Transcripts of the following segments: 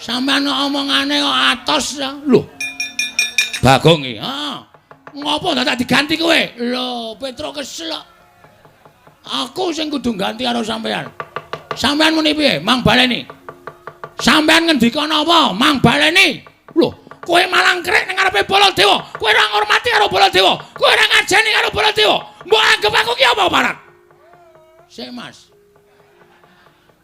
Sampeyan omongane kok atos ya. Lho. Bagong iki. Ngopo dadak diganti kowe? Lho, Petro kesel. Aku sing kudu ganti karo sampeyan. Sampeyan muni piye? Mang baleni. Sampeyan ngendika napa? Mang baleni. Lho, kowe malang krek ning ngarepe Baladewa. Kowe ora ngormati karo Baladewa. Kowe ora ngajeni karo Baladewa. Mbok anggap aku ki apa parat? Sik, Mas.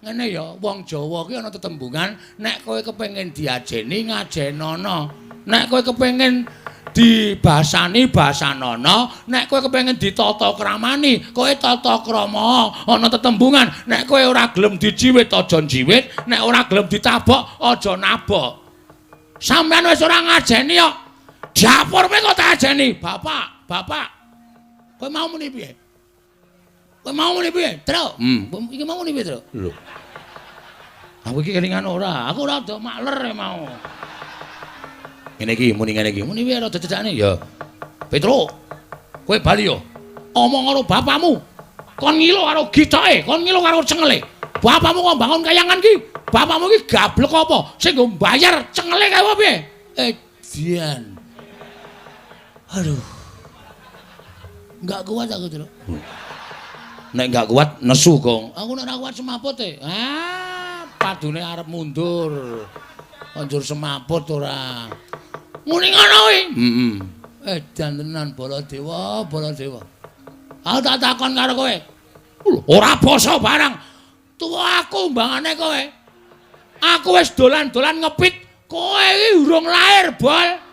Ngene ya, wong Jawa ki ana tetembungan, nek kowe kepengin diajeni ngajenono. Nek kowe kepengin dibasani basanono, nek kowe kepengin ditata kramani, kowe tata krama. Ana tetembungan, nek kowe ora gelem dijiwit aja jiwit, nek ora gelem ditabok aja nabok. Sampeyan wis ora ngajeni kok. Dapur kowe kok tak ajeni, Bapak. Kowe mau muni piye? Kowe mau muni piye? Tru. Iki mau muni piye, Tru? Lho. Aku iki kelingan ora. Aku ora do makler mau. Ngene iki muni ngene iki. Muni piye rada jejane ya. Petro. Kowe bali yo. Omong karo bapakmu. Kon ngilo karo gitoke, kon ngilo karo cengele. Bapakmu kok bangun kayangan ki. Bapakmu ki gablek apa? Sing nggo mbayar cengele kae piye? Dian. Aduh. Enggak kuat aku, Tru. Nek enggak kuat nesu, Gong. Aku nek ora kuat semaput e. Padune arep mundur. Anjur semaput ora. Muni ngono kuwi. Edan tenan Baladewa. Aku tak takon karo kowe. Ora basa barang. Tuwa aku mbangane kowe. Aku wis dolan-dolan ngepit, kowe iki urung lair, Bol.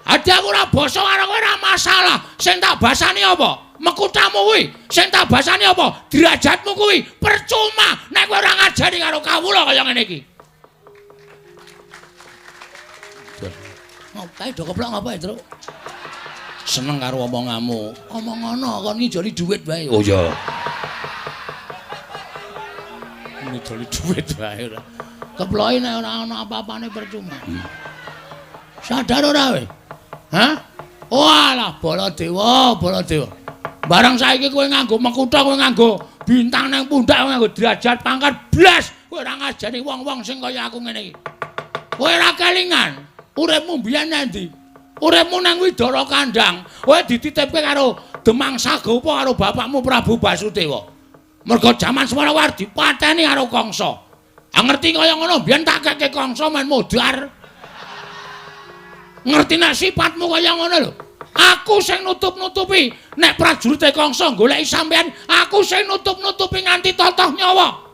Ada aku ora basa karo kowe ora masalah. Sing tak basani apa? Mekutamu kuwi. Sing tak basani apa? Derajatmu kuwi. Percuma nek kowe ora ngajari karo kawula kaya ngene iki. Kae do keplok ngapa, Tru? Seneng karo omonganmu. Omong ngono kon ngijoli dhuwit wae. Oh ya. Ngijoli dhuwit wae ora. Keploki nek ora ana apa-apane percuma. Sadar ora kowe? Hah? Walah, Baladewa. Barang saiki kowe nganggo mekutha, kowe nganggo bintang nang pundak, kowe nganggo derajat pangkat blas, kowe ora ngajeni wong-wong sing kaya aku ngene iki. Kowe ora kelingan uripmu mbiyen endi? Uripmu nang Widara Kandang, kowe dititipke karo Demang Sagopa karo bapakmu Prabu Basudewa. Mergo jaman semana war dipateni karo Kangsa. Ngerti kaya ngono, mbiyen tak keke Kangsa men modar. Ngerti nek sifatmu kaya ngono lho. Aku sing nutup-nutupi nek prajurite Kangsa goleki sampean, aku sing nutup-nutupi nganti totoh nyawa.